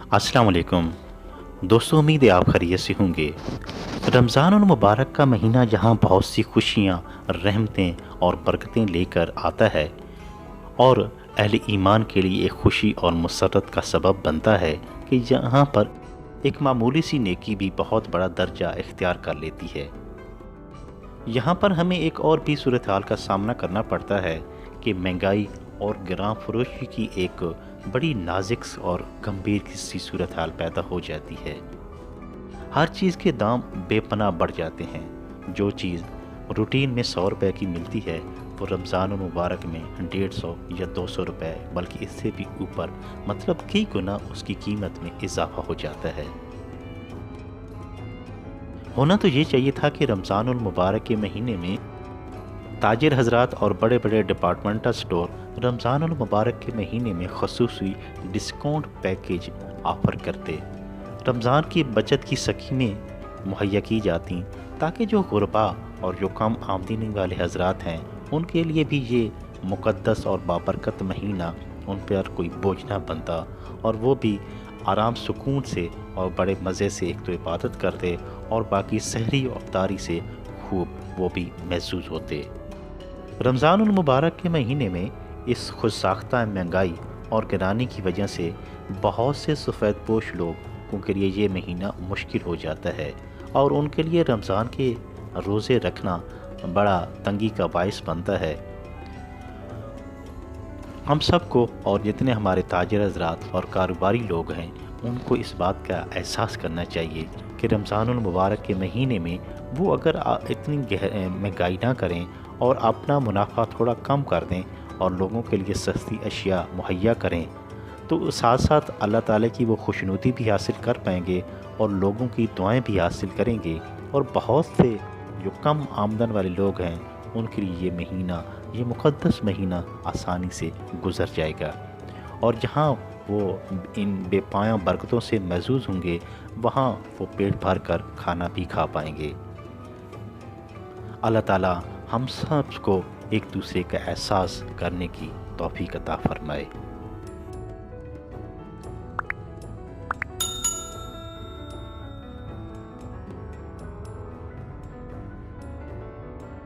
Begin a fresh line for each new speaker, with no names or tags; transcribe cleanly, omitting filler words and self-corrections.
अस्सलाम वालेकुम दोस्तों, उम्मीद है आप खैरियत से होंगे। रमज़ान मुबारक का महीना जहाँ बहुत सी खुशियाँ, रहमतें और बरकतें लेकर आता है और अहले ईमान के लिए एक खुशी और मसरत का सबब बनता है कि यहाँ पर एक मामूली सी नेकी भी बहुत बड़ा दर्जा इख्तियार कर लेती है। यहाँ पर हमें एक और भी सूरत हाल का सामना करना पड़ता है कि महंगाई और गिरां फरोशी की एक बड़ी नाजुक और गंभीर सी सूरत हाल पैदा हो जाती है। हर चीज़ के दाम बेपनाह बढ़ जाते हैं। जो चीज़ रूटीन में 100 रुपए की मिलती है वो रमज़ान मुबारक में 150 या 200 रुपए, बल्कि इससे भी ऊपर, मतलब कई गुना उसकी कीमत में इजाफा हो जाता है। होना तो ये चाहिए था कि रमज़ान मुबारक के महीने में ताजिर हजरात और बड़े बड़े डिपार्टमेंटल स्टोर रमज़ान मुबारक के महीने में खसूसी डिस्काउंट पैकेज ऑफ़र करते, रमज़ान की बचत की स्कीमें मुहैया की जाती, ताकि जो गुरबा और जो कम आमदनी वाले हजरात हैं उनके लिए भी ये मुक़द्दस और बाबरकत महीना उन पर कोई बोझ ना बनता और वो भी आराम सुकून से और बड़े मज़े से एक तो इबादत करते और बाकी सहरी और इफ्तारी से खूब वो भी महसूस होते। रमज़ान मुबारक के महीने में इस खुदसाख्ता महंगाई और गिरानी की वजह से बहुत से सफ़ेद पोश लोगों के लिए ये महीना मुश्किल हो जाता है और उनके लिए रमज़ान के रोज़े रखना बड़ा तंगी का बायस बनता है। हम सबको और जितने हमारे ताजिर हज़रात और कारोबारी लोग हैं उनको इस बात का एहसास करना चाहिए कि रमज़ान मुबारक के महीने में वो अगर इतनी महंगाई ना करें और अपना मुनाफा थोड़ा कम कर दें और लोगों के लिए सस्ती अशिया मुहैया करें, तो साथ साथ अल्लाह ताला की वो खुशनुदी भी हासिल कर पाएंगे और लोगों की दुआएं भी हासिल करेंगे और बहुत से जो कम आमदन वाले लोग हैं उनके लिए ये महीना, ये मुक़द्दस महीना आसानी से गुज़र जाएगा और जहाँ वो इन बेपाया बरकतों से महजूज होंगे वहाँ वो पेट भर कर खाना भी खा पाएंगे। अल्लाह ताला हम सब को एक दूसरे का एहसास करने की तौफीक अता फरमाए।